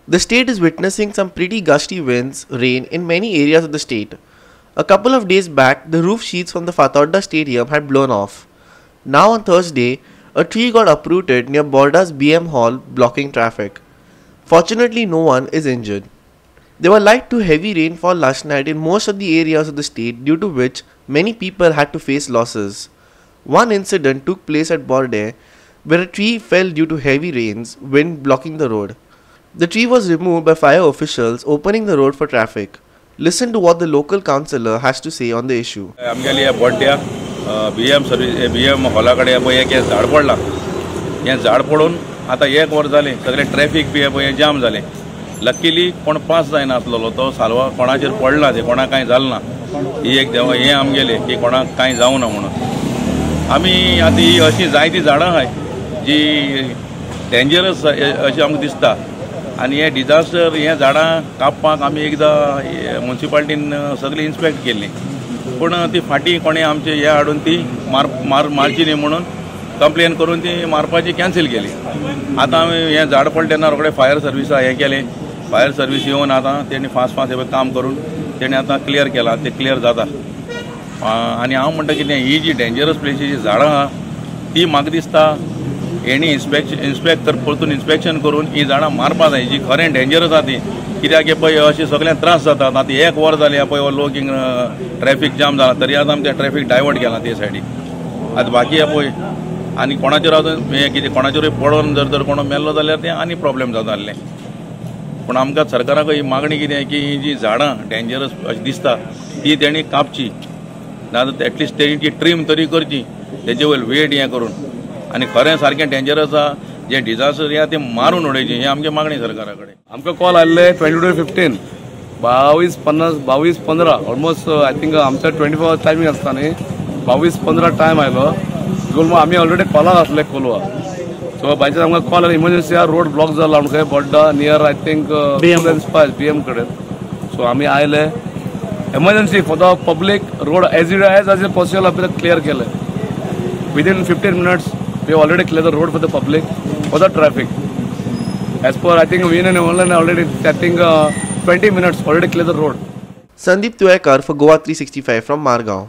The state is witnessing some pretty gusty winds, rain in many areas of the state. A couple of days back, the roof sheets from the Fatorda Stadium had blown off. Now on Thursday, a tree got uprooted near Borda's BM Hall, blocking traffic. Fortunately, no one is injured. There were light to heavy rainfall last night in most of the areas of the state, due to which many people had to face losses. One incident took place at Borde, where a tree fell due to heavy rains, wind blocking the road. The tree was removed by fire officials, opening the road for traffic. Listen to what the local councillor has to say on the issue. आमगेली बोड्ड्या BM हॉलाकडे एक झाड पडला. हे झाड पडून आता 1 वर जाले सगळे ट्रॅफिक बी जाम जाले. लकीली कोण पास जायनासलो तो सालवा कोणाचेर पडला ते कोणा कांय जालें ना. ही एक देवा हे आमगेले की कोणाक कांय जावं ना म्हणून. आमी आतां ही अशी जायती झाडां आहाय जी डेंजरस अशी आमकां दिसता आनी हे डिजास्टर हे झाडां कापपाक आमी एकदां म्युनिसिपालिटीन सगळी इन्स्पेक्ट केल्ली पूण ती फाटी कोणे आमचे हे हाडून ती मारची न्ही म्हणून कंप्लेन करून ती मारपाची कॅन्सल केली. आतां आमी हे झाड पडले तेन्ना रोखडे फायर सर्विसा हे केले. फायर सर्विस येवन आतां तेणी फास्ट हे काम करून तेणी आतां क्लियर केला. ते क्लियर जाता आनी हांव म्हणटा कितें ही जी डेंजरस प्लेसीची झाडां आहा ती म्हाका दिसता हेणी इन्स्पेक्ट परतून इन्स्पेक्शन करून ही झाडां मारपा जाय जी खरें डेंजरस आहा ती. कित्याक पळय अशें सगळ्यांक त्रास जाता. आतां 1 वर जालें पळय लोक ट्रॅफिक जाम जाला तरी आतां आमी तें ट्रॅफिक डायवर्ट केलां ते सायडीक. आतां बाकी पळय आनी कोणाचेर आतां हें कितें कोणाचेरूय पडोन जर कोण मेल्लो जाल्यार तें आनी प्रॉब्लेम जाता आसलें. पूण आमकां सरकाराक ही मागणी कितें की ही जी झाडां डेंजरस अशी दिसता ती तेणी कापची नाजाल्यार एटलिस्ट तेणी ती ट्रीम तरी करची तेजे वयर वेट हें करून आनी खरें सारकें डेंजरस आहा जे डिजास्टर या ते मारून उडयचे ही आमची मागणी सरकारा कडेन. आमकां कॉल आयल्ले 22:15 22:15 ऑलमोस्ट आय थिंक आमचा 24 आवर्स टायमींग आसता न्ही 22:15 टायम आयलो बिकॉज आमी ऑलरेडी कॉलाक आसले कोलवा. सो बाय चान्स आमकां कॉल इमर्जन्सी रोड ब्लॉक जाला आमकां बोड्डा नियर आय थिंक BM कडेन. सो आमी आयले emergency for the public road as possible आमी क्लियर केले. Within 15 minutes we already cleared the road for the public for the traffic. As per I think we already I think 20 minutes already cleared the road. Sandeep Tuekar for Goa 365 from Margao.